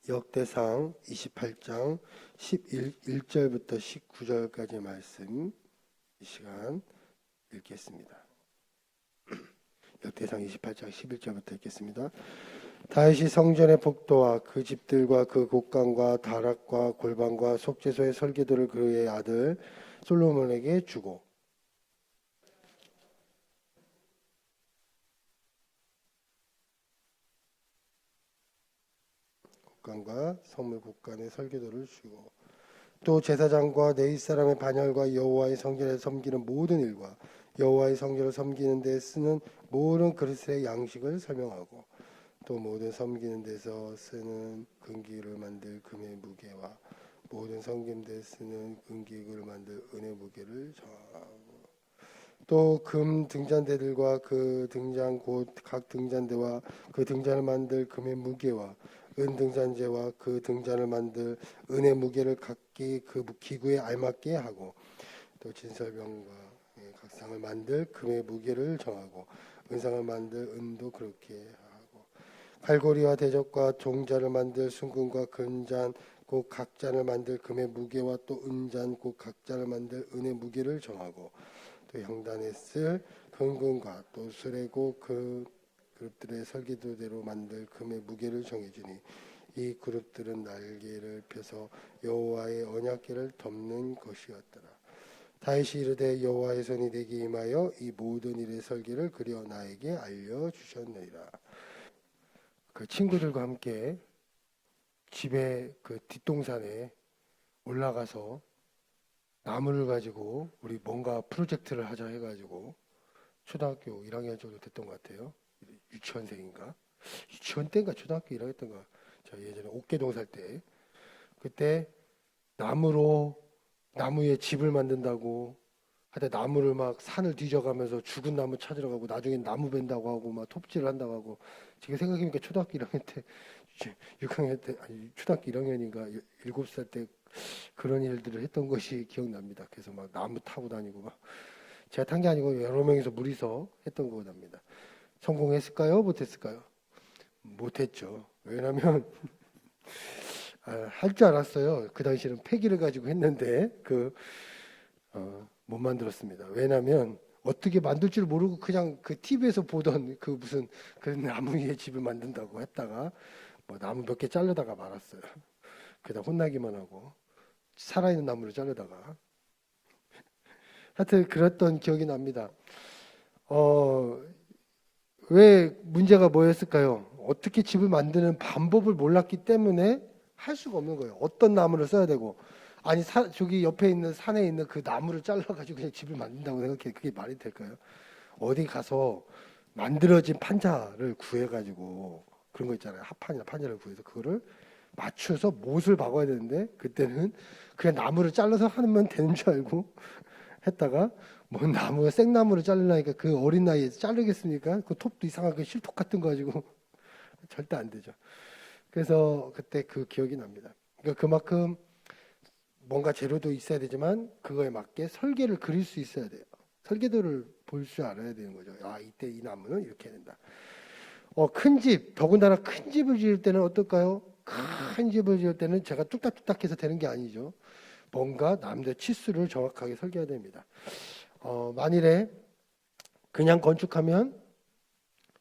역대상 28장 11절부터 19절까지 말씀 이 시간 읽겠습니다. 역대상 28장 11절부터 읽겠습니다. 다윗이 성전의 복도와 그 집들과 그 곡간과 다락과 골방과 속죄소의 설계도를 그의 아들 솔로몬에게 주고 곡간과 성물 곡간의 설계도를 주고 또 제사장과 네잇 사람의 반열과 여호와의 성전에서 섬기는 모든 일과 여호와의 성전을 섬기는 데 쓰는 모든 그릇의 양식을 설명하고 또 모든 섬기는 데서 쓰는 금기를 만들 금의 무게와 모든 섬기는 데 쓰는 금기를 만들 은의 무게를 정하고 또 금 등잔대들과 그 등잔 곧 각 등잔대와 그 등잔을 만들 금의 무게와 은 등잔대와 그 등잔을 만들 은의 무게를 각기 그 기구에 알맞게 하고 또 진설병과 각 상을 만들 금의 무게를 정하고 은상을 만들 은도 그렇게 하고 갈고리와 대적과 종자를 만들 순금과 금잔 곧 각잔을 만들 금의 무게와 또 은잔 곧 각잔을 만들 은의 무게를 정하고 또 형단에 쓸 금근과 또 수레고 그 그룹들의 설계도대로 만들 금의 무게를 정해주니 이 그룹들은 날개를 펴서 여호와의 언약궤를 덮는 것이었더라. 다윗이 이르되 여호와의 손이 내게 임하여 이 모든 일의 설계를 그려 나에게 알려주셨느니라. 그 친구들과 함께 집에 그 뒷동산에 올라가서 나무를 가지고 우리 뭔가 프로젝트를 하자 해가지고 초등학교 1학년 정도 됐던 것 같아요. 유치원생인가? 유치원 때인가 초등학교 1학년 때인가? 저 예전에 옥계동 살 때 그때 나무에 집을 만든다고 하여튼 나무를 막 산을 뒤져가면서 죽은 나무 찾으러 가고 나중엔 나무 벤다고 하고 막 톱질을 한다고 하고 지금 생각해보니까 초등학교 1학년 때 6학년 때 아니 초등학교 1학년인가 7살 때 그런 일들을 했던 것이 기억납니다. 그래서 막 나무 타고 다니고 막 제가 탄 게 아니고 여러 명이서 무리서 했던 거랍니다. 성공했을까요? 못했을까요? 못했죠. 왜냐하면 할 줄 알았어요. 그 당시에는 폐기를 가지고 했는데 못 만들었습니다. 왜냐하면 어떻게 만들 줄 모르고 그냥 그 TV에서 보던 그 무슨 그 나무 위에 집을 만든다고 했다가 뭐 나무 몇 개 자르다가 말았어요. 그러다 혼나기만 하고 살아있는 나무를 자르다가 하여튼 그랬던 기억이 납니다. 왜 문제가 뭐였을까요? 어떻게 집을 만드는 방법을 몰랐기 때문에 할 수가 없는 거예요. 어떤 나무를 써야 되고 아니 저기 옆에 있는 산에 있는 그 나무를 잘라가지고 그냥 집을 만든다고 생각해. 그게 말이 될까요? 어디 가서 만들어진 판자를 구해가지고 그런 거 있잖아요. 합판이나 판자를 구해서 그거를 맞춰서 못을 박아야 되는데 그때는 그냥 나무를 잘라서 하면 되는 줄 알고 했다가 뭐 나무가 생나무를 자르려니까 그 어린 나이에 자르겠습니까? 그 톱도 이상하게 실톱 같은 거 가지고 절대 안 되죠. 그래서 그때 그 기억이 납니다. 그러니까 그만큼 뭔가 재료도 있어야 되지만 그거에 맞게 설계를 그릴 수 있어야 돼요. 설계도를 볼 줄 알아야 되는 거죠. 아 이때 이 나무는 이렇게 해야 된다. 큰 집, 더군다나 큰 집을 지을 때는 어떨까요? 큰 집을 지을 때는 제가 뚝딱뚝딱해서 되는 게 아니죠. 뭔가 남들 치수를 정확하게 설계해야 됩니다. 만일에 그냥 건축하면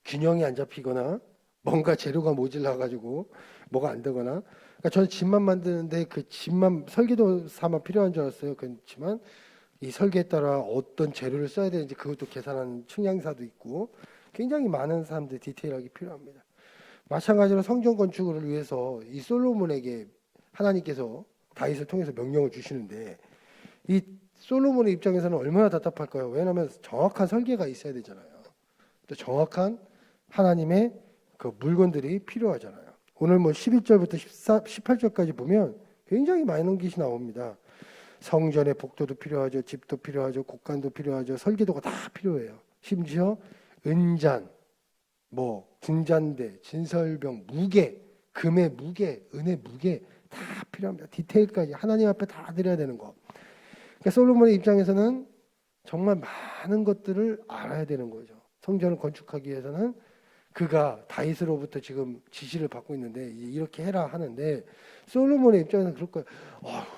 균형이 안 잡히거나 뭔가 재료가 모질라 가지고 뭐가 안 되거나 그러니까 저는 집만 만드는데 그 집만 설계도 삼아 필요한 줄 알았어요. 그렇지만 이 설계에 따라 어떤 재료를 써야 되는지 그것도 계산하는 측량사도 있고 굉장히 많은 사람들이 디테일하게 필요합니다. 마찬가지로 성전 건축을 위해서 이 솔로몬에게 하나님께서 다윗을 통해서 명령을 주시는데 이 솔로몬의 입장에서는 얼마나 답답할까요? 왜냐하면 정확한 설계가 있어야 되잖아요. 또 정확한 하나님의 그 물건들이 필요하잖아요. 오늘 뭐 11절부터 18절까지 보면 굉장히 많은 것이 나옵니다. 성전의 복도도 필요하죠. 집도 필요하죠. 곡간도 필요하죠. 설계도가 다 필요해요. 심지어 은잔, 뭐 등잔대, 진설병, 무게, 금의 무게, 은의 무게 다 필요합니다. 디테일까지 하나님 앞에 다 드려야 되는 거. 그러니까 솔로몬의 입장에서는 정말 많은 것들을 알아야 되는 거죠. 성전을 건축하기 위해서는 그가 다윗으로부터 지금 지시를 받고 있는데 이렇게 해라 하는데 솔로몬의 입장에서는 그럴 거예요.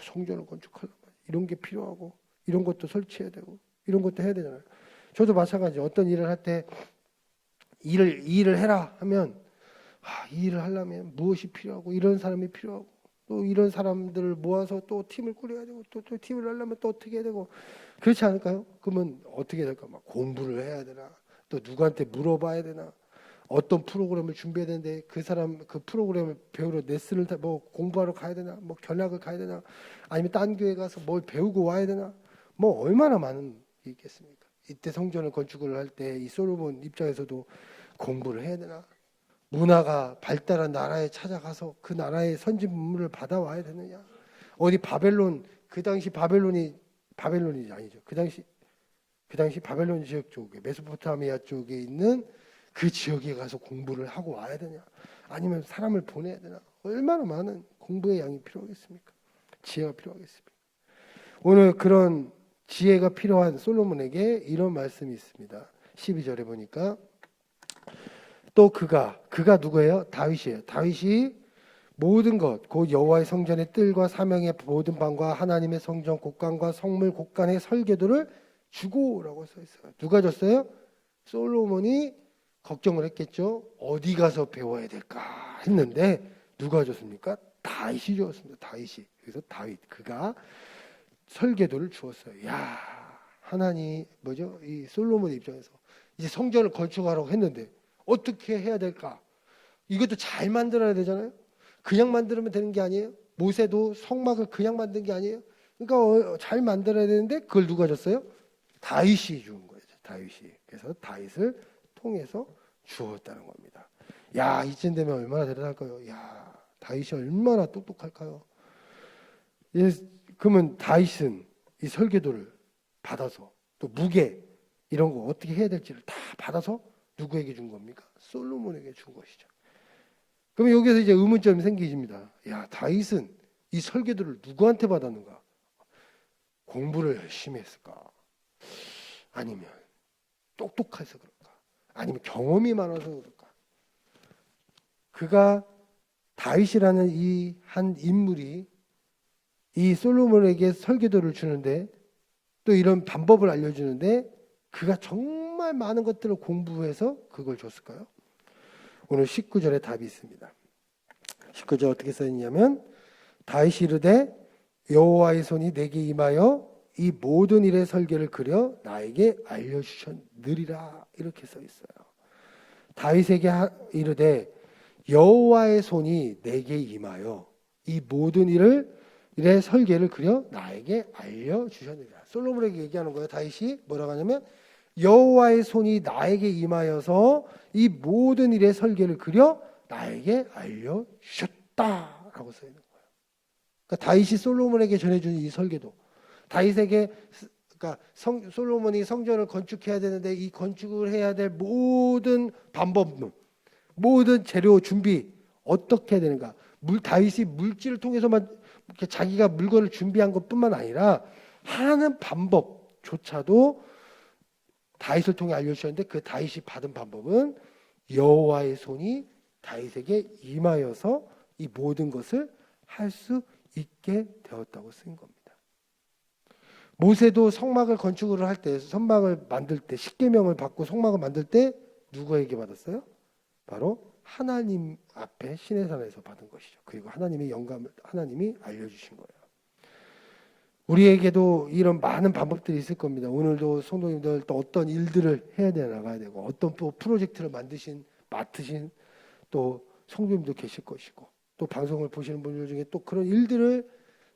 성전을 건축하려면 이런 게 필요하고 이런 것도 설치해야 되고 이런 것도 해야 되잖아요. 저도 마찬가지. 어떤 일을 할 때 이 일을 해라 하면 이 일을 하려면 무엇이 필요하고 이런 사람이 필요하고 또 이런 사람들을 모아서 또 팀을 꾸려야 되고 또 팀을 하려면 또 어떻게 해야 되고 그렇지 않을까요? 그러면 어떻게 될까? 막 공부를 해야 되나? 또 누구한테 물어봐야 되나? 어떤 프로그램을 준비해야 되는데 그 사람 그 프로그램을 배우러 레슨을 뭐 공부하러 가야 되나? 뭐 견학을 가야 되나? 아니면 딴 교회 가서 뭘 배우고 와야 되나? 뭐 얼마나 많은 게 있겠습니까? 이때 성전을 건축을 할 때 이 솔로몬 입장에서도 공부를 해야 되나? 문화가 발달한 나라에 찾아가서 그 나라의 선진문물을 받아와야 되느냐? 어디 바벨론 그 당시 바벨론이 아니죠. 그 당시 바벨론 지역 쪽에 메소포타미아 쪽에 있는 그 지역에 가서 공부를 하고 와야 되냐? 아니면 사람을 보내야 되나? 얼마나 많은 공부의 양이 필요하겠습니까? 지혜가 필요하겠습니까? 오늘 그런 지혜가 필요한 솔로몬에게 이런 말씀이 있습니다. 12절에 보니까 또 그가 누구예요? 다윗이에요. 다윗이 모든 것, 곧 여호와의 성전의 뜰과 사명의 모든 방과 하나님의 성전 곳간과 성물 곳간의 설계도를 주고라고 써 있어요. 누가 줬어요? 솔로몬이 걱정을 했겠죠. 어디 가서 배워야 될까 했는데 누가 줬습니까? 다윗이 주었습니다. 다윗이. 그래서 그가 설계도를 주었어요. 야, 하나님 이 솔로몬 입장에서 이제 성전을 건축하라고 했는데 어떻게 해야 될까? 이것도 잘 만들어야 되잖아요. 그냥 만들면 되는 게 아니에요. 모세도 성막을 그냥 만든 게 아니에요. 그러니까 잘 만들어야 되는데 그걸 누가 줬어요? 다윗이 준 거예요. 다윗이. 그래서 다윗을 통해서 주었다는 겁니다. 야, 이쯤 되면 얼마나 대단할까요? 야, 다윗이 얼마나 똑똑할까요? 그러면 다윗은 이 설계도를 받아서 또 무게 이런 거 어떻게 해야 될지를 다 받아서 누구에게 준 겁니까? 솔로몬에게 준 것이죠. 그럼 여기서 이제 의문점이 생기십니다. 야, 다윗은 이 설계도를 누구한테 받았는가? 공부를 열심히 했을까? 아니면 똑똑해서 그럴까? 아니면 경험이 많아서 그럴까? 그가 다윗이라는 이 한 인물이 이 솔로몬에게 설계도를 주는데 또 이런 방법을 알려주는데 그가 정말 많은 것들을 공부해서 그걸 줬을까요? 오늘 19절에 답이 있습니다. 19절 어떻게 써있냐면 다윗이 이르되 여호와의 손이 내게 임하여 이 모든 일의 설계를 그려 나에게 알려주셨느리라 이렇게 써있어요. 다윗에게 이르되 여호와의 손이 내게 임하여 이 모든 일의 설계를 그려 나에게 알려주셨느니라. 솔로몬에게 얘기하는 거예요. 다윗이 뭐라고 하냐면 여호와의 손이 나에게 임하여서 이 모든 일의 설계를 그려 나에게 알려주셨다라고 써 있는 거예요. 그러니까 다윗이 솔로몬에게 전해준 이 설계도, 다윗에게 그러니까 솔로몬이 성전을 건축해야 되는데 이 건축을 해야 될 모든 방법론, 모든 재료 준비 어떻게 해야 되는가? 다윗이 물질을 통해서만 자기가 물건을 준비한 것뿐만 아니라 하는 방법조차도 다윗을 통해 알려주셨는데 그 다윗이 받은 방법은 여호와의 손이 다윗에게 임하여서 이 모든 것을 할 수 있게 되었다고 쓴 겁니다. 모세도 성막을 건축을 할 때, 성막을 만들 때, 십계명을 받고 성막을 만들 때 누구에게 받았어요? 바로 하나님 앞에 시내산에서 받은 것이죠. 그리고 하나님의 영감을 하나님이 알려주신 거예요. 우리에게도 이런 많은 방법들이 있을 겁니다. 오늘도 성도님들 또 어떤 일들을 해야 돼 나가야 되고 어떤 또 프로젝트를 맡으신 또 성도님도 계실 것이고 또 방송을 보시는 분들 중에 또 그런 일들을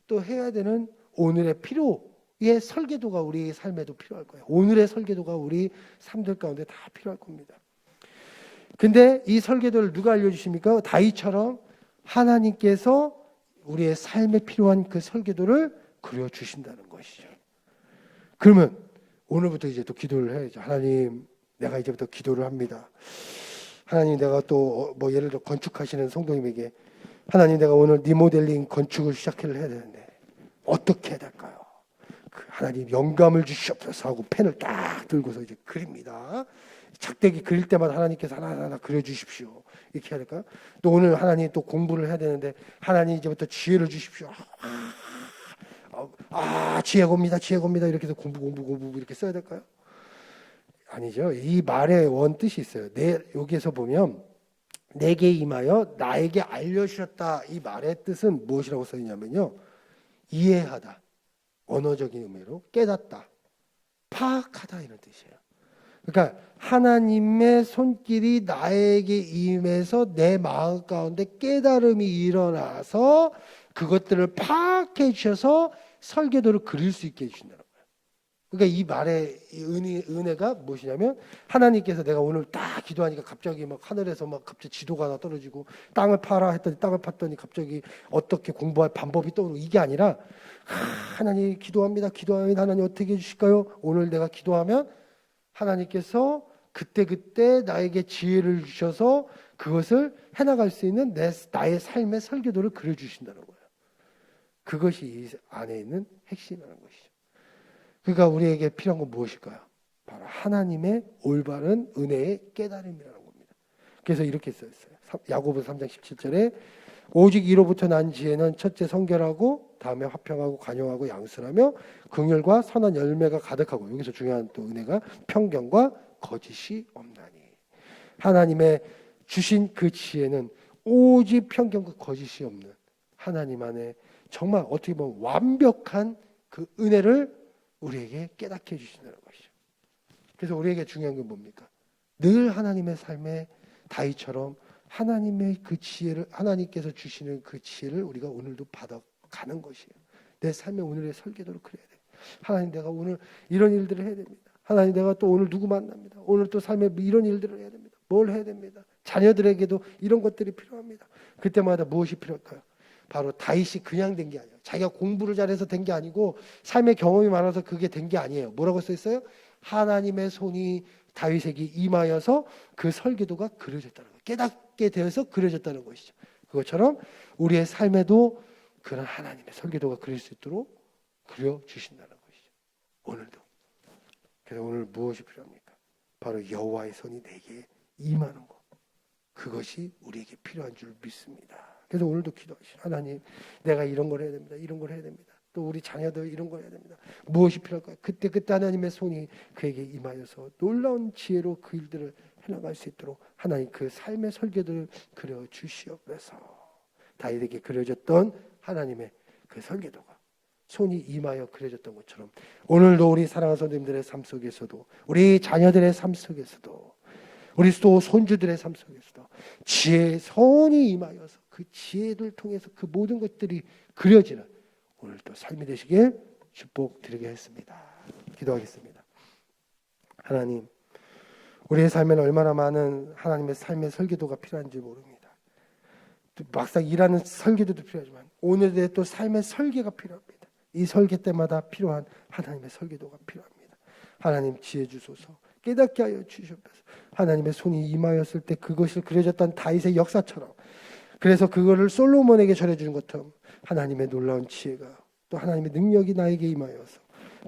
또 해야 되는 오늘의 필요의 설계도가 우리 삶에도 필요할 거예요. 오늘의 설계도가 우리 삶들 가운데 다 필요할 겁니다. 근데 이 설계도를 누가 알려주십니까? 다윗처럼 하나님께서 우리의 삶에 필요한 그 설계도를 그려주신다는 것이죠. 그러면 오늘부터 이제 또 기도를 해야죠. 하나님, 내가 이제부터 기도를 합니다. 하나님, 내가 또 뭐 예를 들어 건축하시는 성도님에게 하나님, 내가 오늘 리모델링 건축을 시작을 해야 되는데 어떻게 해야 될까요? 하나님 영감을 주시옵소서 하고 펜을 딱 들고서 이제 그립니다. 작대기 그릴 때마다 하나님께서 하나하나 그려주십시오. 이렇게 해야 될까요? 또 오늘 하나님 또 공부를 해야 되는데 하나님 이제부터 지혜를 주십시오. 지혜가 옵니다. 지혜가 옵니다. 이렇게 해서 공부 이렇게 써야 될까요? 아니죠. 이 말의 원뜻이 있어요. 여기에서 보면 내게 임하여 나에게 알려주셨다. 이 말의 뜻은 무엇이라고 써 있냐면요. 이해하다. 언어적인 의미로 깨닫다. 파악하다 이런 뜻이에요. 그러니까 하나님의 손길이 나에게 임해서 내 마음 가운데 깨달음이 일어나서 그것들을 파악해 주셔서 설계도를 그릴 수 있게 해주신다는 거예요. 그러니까 이 말의 은혜가 무엇이냐면 하나님께서 내가 오늘 딱 기도하니까 갑자기 막 하늘에서 막 갑자기 지도가 하나 떨어지고 땅을 파라 했더니 땅을 팠더니 갑자기 어떻게 공부할 방법이 떠오르고 이게 아니라 하나님 기도합니다. 하나님 어떻게 해주실까요? 오늘 내가 기도하면 하나님께서 그때 나에게 지혜를 주셔서 그것을 해나갈 수 있는 나의 삶의 설계도를 그려주신다는 거예요. 그것이 이 안에 있는 핵심이라는 것이죠. 그러니까 우리에게 필요한 건 무엇일까요? 바로 하나님의 올바른 은혜의 깨달음이라는 겁니다. 그래서 이렇게 써있어요. 야고보서 3장 17절에 오직 이로부터 난 지혜는 첫째 성결하고 다음에 화평하고 관용하고 양순하며 긍휼과 선한 열매가 가득하고 여기서 중요한 또 은혜가 편견과 거짓이 없나니 하나님의 주신 그 지혜는 오직 편견과 거짓이 없는 하나님 안에 정말 어떻게 보면 완벽한 그 은혜를 우리에게 깨닫게 해주신다는 것이죠. 그래서 우리에게 중요한 건 뭡니까? 늘 하나님의 삶에 다윗처럼 하나님의 그 지혜를 하나님께서 주시는 그 지혜를 우리가 오늘도 받아가는 것이에요. 내 삶의 오늘의 설계도를 그려야 돼요. 하나님 내가 오늘 이런 일들을 해야 됩니다. 하나님 내가 또 오늘 누구 만납니다. 오늘 또 삶에 이런 일들을 해야 됩니다. 뭘 해야 됩니다. 자녀들에게도 이런 것들이 필요합니다. 그때마다 무엇이 필요할까요? 바로 다윗이 그냥 된 게 아니에요. 자기가 공부를 잘해서 된 게 아니고 삶의 경험이 많아서 그게 된 게 아니에요. 뭐라고 써 있어요? 하나님의 손이 다윗에게 임하여서 그 설계도가 그려졌다는 거예요. 깨닫게 되어서 그려졌다는 것이죠. 그것처럼 우리의 삶에도 그런 하나님의 설계도가 그릴 수 있도록 그려주신다는 것이죠. 오늘도. 그래서 오늘 무엇이 필요합니까? 바로 여호와의 손이 내게 임하는 것. 그것이 우리에게 필요한 줄 믿습니다. 그래서 오늘도 기도하시죠. 하나님, 내가 이런 걸 해야 됩니다. 이런 걸 해야 됩니다. 또 우리 자녀들 이런 걸 해야 됩니다. 무엇이 필요할까요? 그때 하나님의 손이 그에게 임하여서 놀라운 지혜로 그 일들을 해나갈 수 있도록 하나님 그 삶의 설계도를 그려주시옵소서. 다윗에게 그려졌던 하나님의 그 설계도가 손이 임하여 그려졌던 것처럼 오늘도 우리 사랑하는 성도님들의 삶 속에서도 우리 자녀들의 삶 속에서도 우리 또 손주들의 삶 속에서도 지혜의 손이 임하여서 그 지혜를 통해서 그 모든 것들이 그려지는 오늘 또 삶이 되시길 축복드리겠습니다. 기도하겠습니다. 하나님, 우리의 삶에는 얼마나 많은 하나님의 삶의 설계도가 필요한지 모릅니다. 막상 일하는 설계도도 필요하지만 오늘의 또 삶의 설계가 필요합니다. 이 설계 때마다 필요한 하나님의 설계도가 필요합니다. 하나님 지혜 주소서. 깨닫게 하여 주시옵소서. 하나님의 손이 임하였을 때 그것을 그려졌던 다윗의 역사처럼 그래서 그거를 솔로몬에게 전해주는 것처럼 하나님의 놀라운 지혜가 또 하나님의 능력이 나에게 임하여서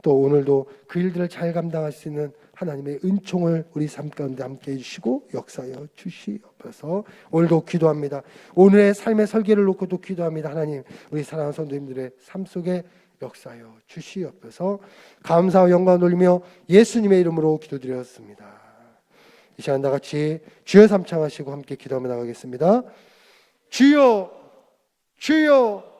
또 오늘도 그 일들을 잘 감당할 수 있는 하나님의 은총을 우리 삶 가운데 함께 해주시고 역사하여 주시옵소서. 오늘도 기도합니다. 오늘의 삶의 설계를 놓고도 기도합니다. 하나님, 우리 사랑하는 성도님들의 삶 속에 역사하여 주시옵소서. 감사와 영광을 돌리며 예수님의 이름으로 기도드렸습니다. 이 시간 다 같이 주여 삼창하시고 함께 기도하며 나가겠습니다. 주여, 주여.